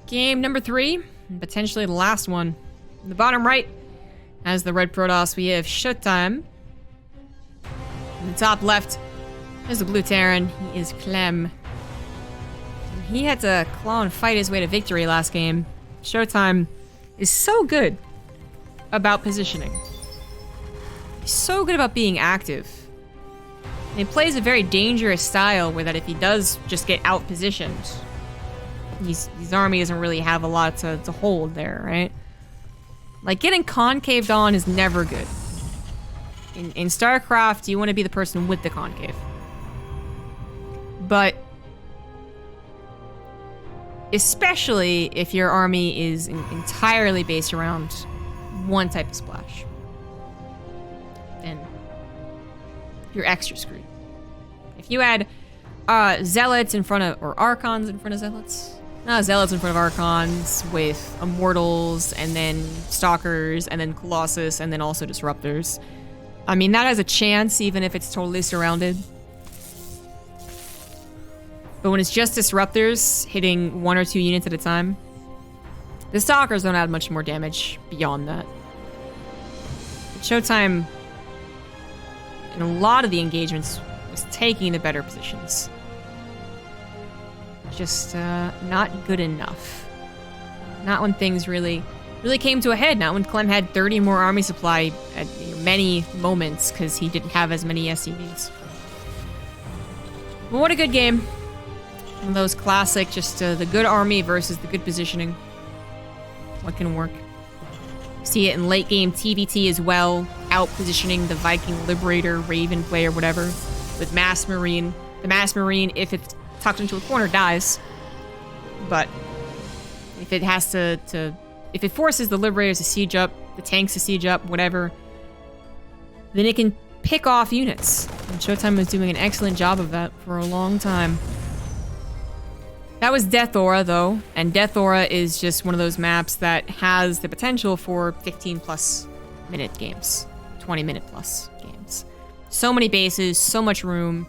Game number 3, and potentially the last one. In the bottom right, as the red Protoss, we have ShowTimE. In the top left, there's the blue Terran. He is Clem. He had to claw and fight his way to victory last game. ShowTimE is so good about positioning. He's so good about being active. And he plays a very dangerous style where that if he does just get out-positioned, his army doesn't really have a lot to hold there, right? Like, getting concaved on is never good. In StarCraft, you want to be the person with the concave. But especially if your army is entirely based around one type of splash, then you're extra screwed. If you had Zealots in front of, or Archons in front of Zealots? No, Zealots in front of Archons with Immortals, and then Stalkers, and then Colossus, and then also Disruptors. I mean, that has a chance, even if it's totally surrounded. But when it's just Disruptors hitting 1 or 2 units at a time, the Stalkers don't add much more damage beyond that. But ShowTimE, in a lot of the engagements, was taking the better positions. Just not good enough. Not when things really came to a head. Not when Clem had 30 more army supply at many moments because he didn't have as many SCVs. But what a good game. One of those classic, just the good army versus the good positioning. What can work? See it in late game PvT as well. Out positioning the Viking Liberator, Raven player, whatever. With Mass Marine. The Mass Marine, if it's tucked into a corner, dies. But if it has to if it forces the Liberators to siege up, the tanks to siege up, whatever, then it can pick off units. And ShowTimE was doing an excellent job of that for a long time. That was Death Aura, though, and Death Aura is just one of those maps that has the potential for 15+ minute games, 20-minute plus games. So many bases, so much room.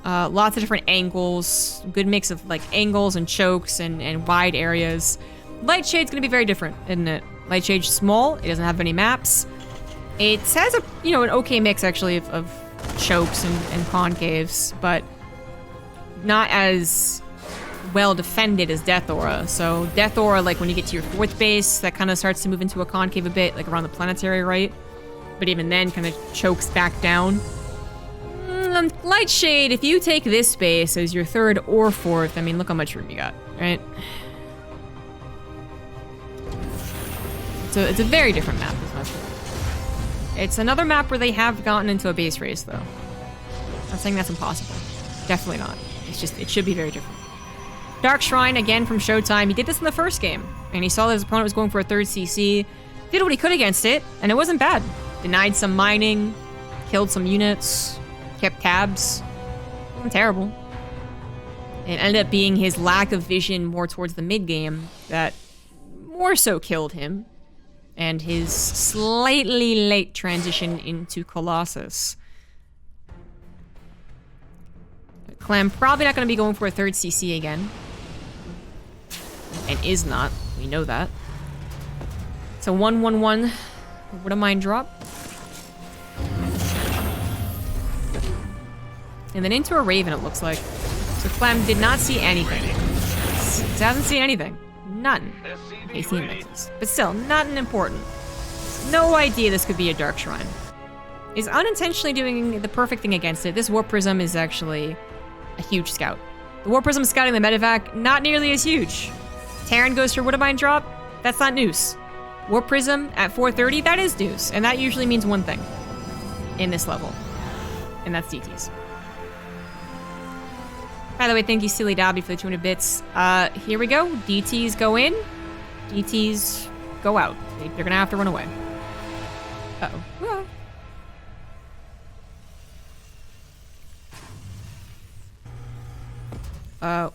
Lots of different angles, good mix of like angles and chokes and wide areas. Lightshade's gonna be very different, isn't it? Lightshade's small, it doesn't have any maps. It has an okay mix actually of chokes and concaves, but not as well defended as Death Aura. So Death Aura, like when you get to your 4th base, that kind of starts to move into a concave a bit, like around the planetary, right? But even then kind of chokes back down. Lightshade, if you take this space as your 3rd or 4th, I mean, look how much room you got, right? So it's a very different map, is what it's another map where they have gotten into a base race, though. I'm not saying that's impossible. Definitely not. It's just, it should be very different. Dark Shrine, again, from ShowTimE. He did this in the first game, and he saw that his opponent was going for a 3rd CC, did what he could against it, and it wasn't bad. Denied some mining, killed some units, kept tabs. It wasn't terrible. It ended up being his lack of vision more towards the mid-game that more so killed him, and his slightly late transition into Colossus. Clem probably not going to be going for a 3rd CC again. And is not. We know that. It's a 1/1/1. What a mind drop. And then into a Raven, it looks like. So Clem did not see anything. He hasn't seen anything. None. He's seen mixes. But still, not an important. No idea this could be a Dark Shrine. Is unintentionally doing the perfect thing against it. This Warp Prism is actually a huge scout. The Warp Prism scouting the medevac, not nearly as huge. Terran goes for Widowmine drop, that's not news. Warp Prism at 430, that is deuce. And that usually means one thing in this level. And that's DTs. By the way, thank you, Silly Dobby, for the 200 bits. Here we go. DTs go in. DTs go out. They're going to have to run away. Uh-oh.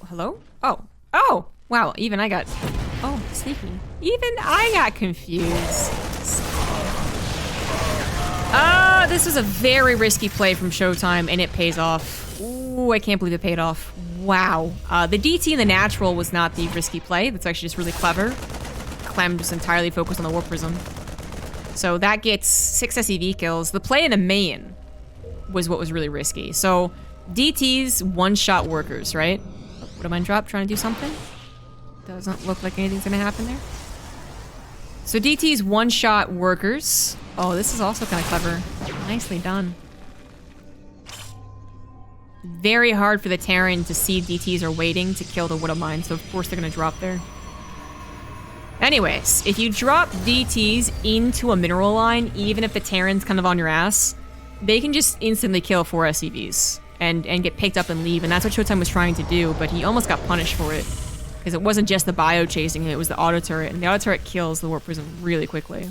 Hello? Oh, wow, even I got... Oh, sneaky. Even I got confused. This was a very risky play from ShowTimE, and it pays off. Ooh, I can't believe it paid off. Wow. The DT and the natural was not the risky play. That's actually just really clever. Clem just entirely focused on the Warp Prism. So that gets 6 SEV kills. The play in the main was what was really risky. So DT's one-shot workers, right? What am I drop? Trying to do something? Doesn't look like anything's gonna happen there. So DT's one-shot workers. Oh, this is also kind of clever. Nicely done. Very hard for the Terran to see DTs are waiting to kill the Widow Mine, so of course they're gonna drop there. Anyways, if you drop DTs into a mineral line, even if the Terran's kind of on your ass, they can just instantly kill 4 SCVs and get picked up and leave, and that's what ShowTimE was trying to do, but he almost got punished for it. Because it wasn't just the bio chasing him, it was the auto turret, and the auto turret kills the Warp Prism really quickly.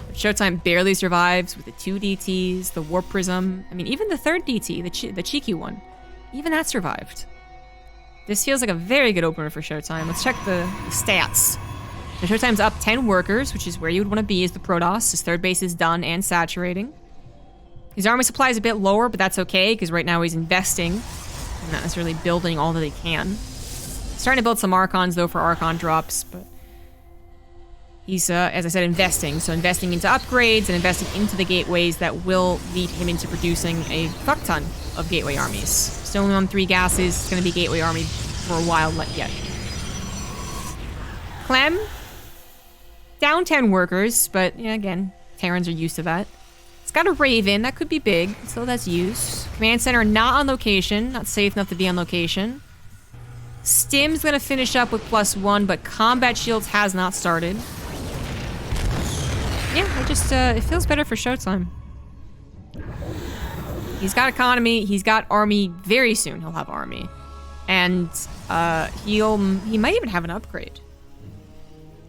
But ShowTimE barely survives with the 2 DTs, the Warp Prism. I mean, even the 3rd DT, the cheeky one, even that survived. This feels like a very good opener for ShowTimE. Let's check the stats. So ShowTimE's up 10 workers, which is where you would want to be as the Protoss. His 3rd base is done and saturating. His army supply is a bit lower, but that's okay, because right now he's investing, not necessarily building all that he can. Starting to build some Archons, though, for Archon drops, but he's, as I said, investing. So investing into upgrades and investing into the gateways that will lead him into producing a fuck ton of gateway armies. Still only on 3 gases. It's going to be gateway army for a while yet. Clem, down 10 workers, but yeah, again, Terrans are used to that. It's got a Raven. That could be big, so that's used. Command Center not on location. Not safe enough to be on location. Stim's gonna finish up with +1, but Combat Shields has not started. Yeah, it feels better for ShowTimE. He's got economy, he's got army, very soon he'll have army. And he might even have an upgrade.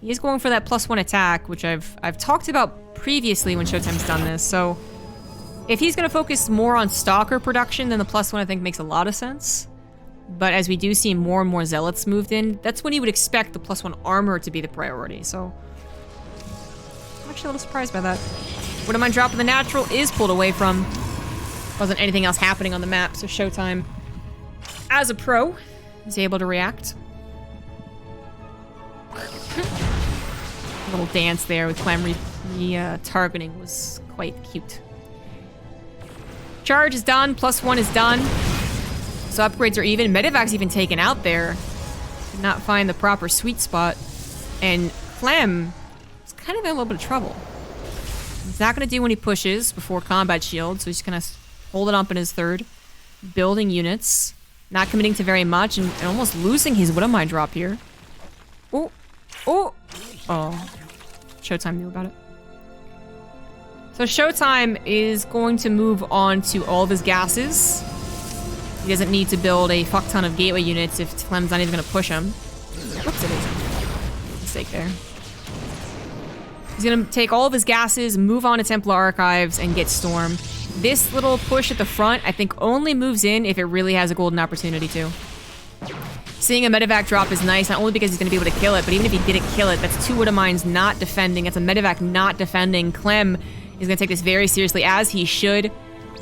He is going for that +1 attack, which I've talked about previously when ShowTimE's done this, so if he's gonna focus more on Stalker production, then the +1 I think makes a lot of sense. But as we do see more and more Zealots moved in, that's when you would expect the +1 armor to be the priority, so... I'm actually a little surprised by that. What am I dropping? The natural is pulled away from. Wasn't anything else happening on the map, so ShowTimE, as a pro, is able to react. A little dance there with Clem targeting was quite cute. Charge is done, +1 is done. So upgrades are even. Medevac's even taken out there. Did not find the proper sweet spot. And Clem is kind of in a little bit of trouble. He's not going to do when he pushes before combat shield, so he's going to hold it up in his 3rd. Building units. Not committing to very much and almost losing his Widowmine drop here. Oh. Oh. Oh. ShowTimE knew about it. So ShowTimE is going to move on to all of his gases. He doesn't need to build a fuck ton of gateway units if Clem's not even going to push him. Whoops, it is. Mistake there. He's going to take all of his gases, move on to Templar Archives, and get Storm. This little push at the front, I think, only moves in if it really has a golden opportunity to. Seeing a Medevac drop is nice, not only because he's going to be able to kill it, but even if he didn't kill it, that's 2 Widowmines not defending. That's a Medevac not defending. Clem is going to take this very seriously, as he should.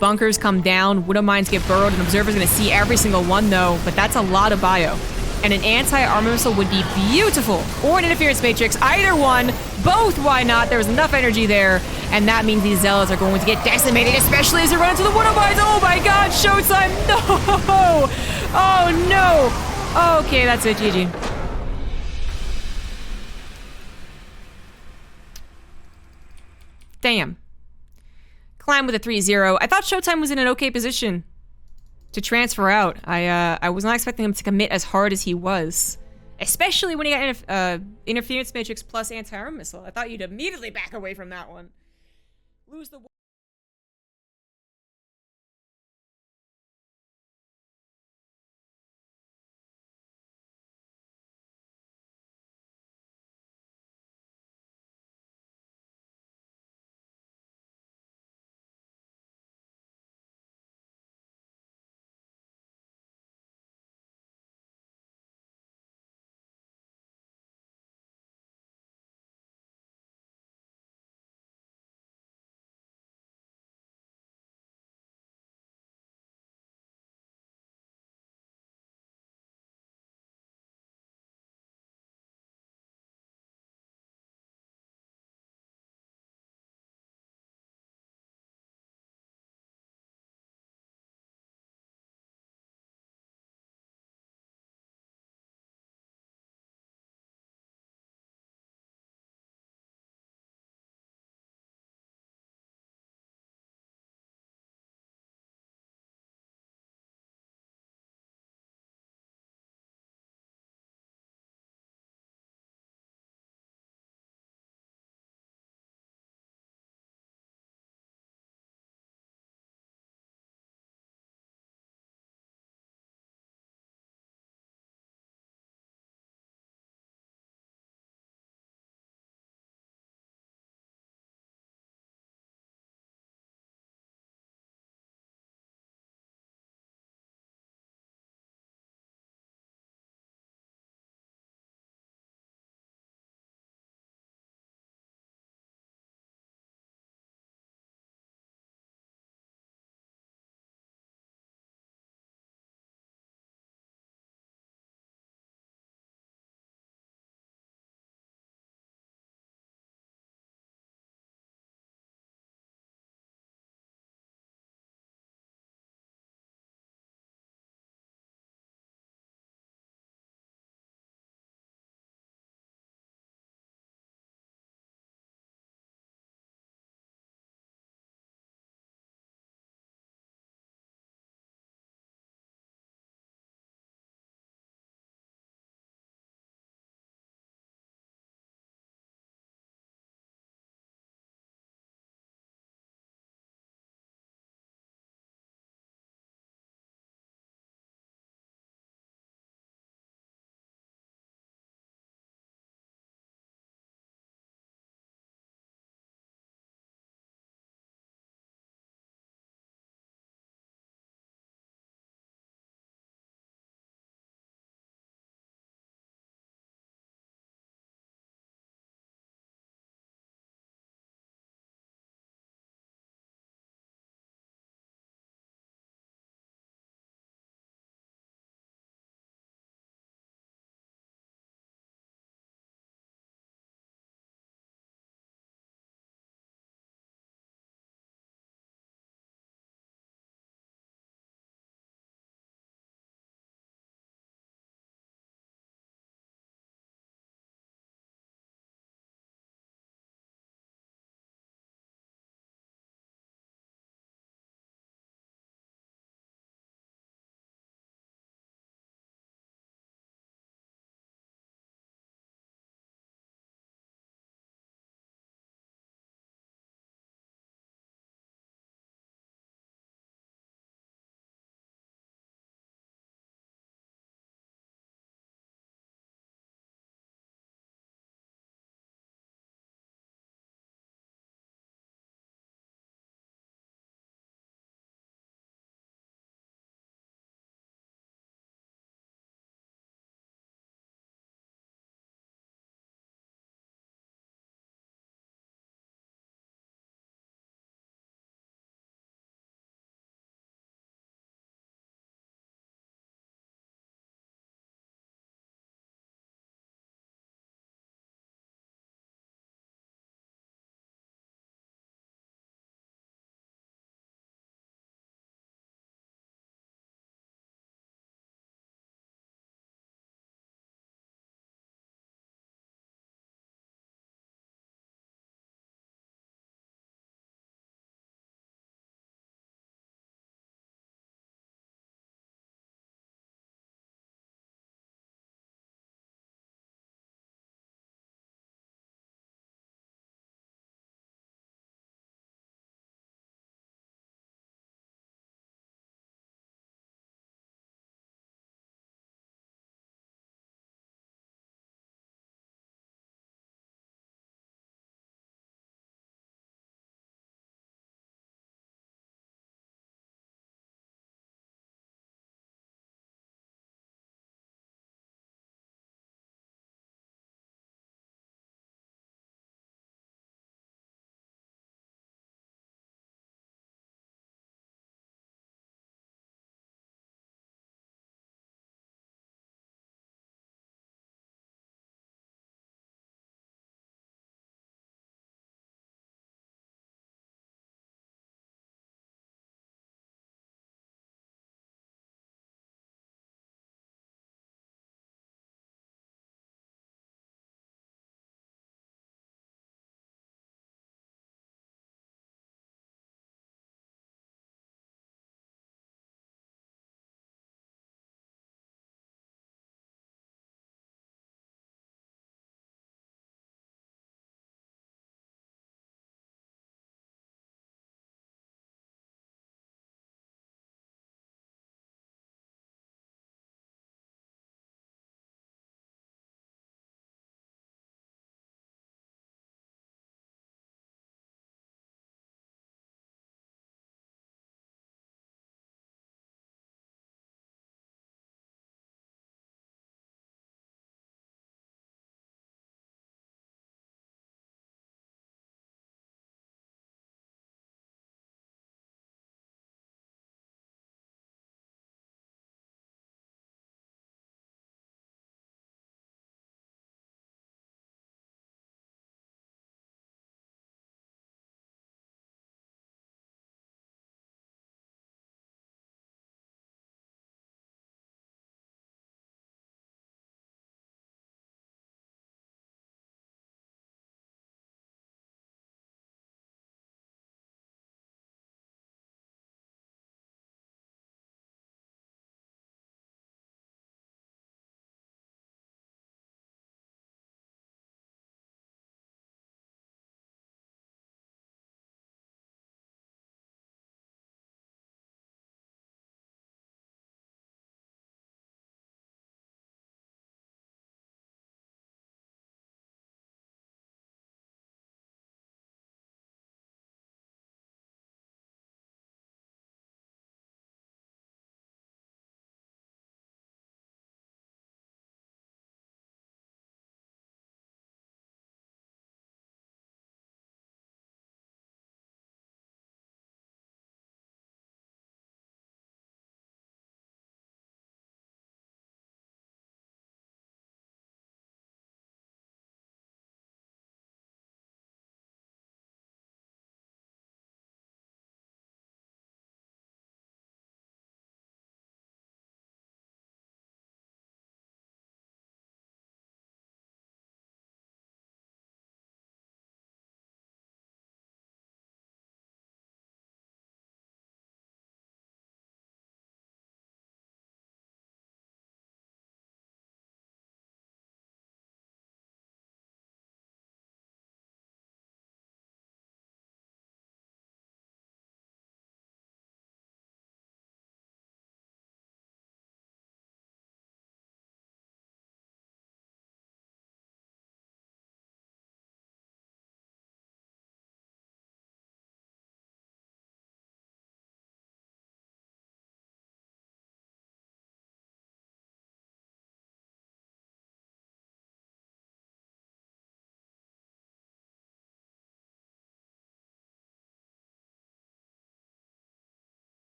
Bunkers come down, Widow Mines get burrowed, and Observer's gonna see every single one though, but that's a lot of bio. And an anti-armor missile would be beautiful, or an interference matrix, either one, both, why not? There was enough energy there, and that means these Zealots are going to get decimated, especially as they run into the Widow Mines. Oh my god, ShowTimE, no! Oh no! Okay, that's it, GG. Damn. Climb with a 3-0. I thought ShowTimE was in an okay position to transfer out. I was not expecting him to commit as hard as he was. Especially when you got Interference Matrix plus Anti-Armor Missile. I thought you'd immediately back away from that one. Lose the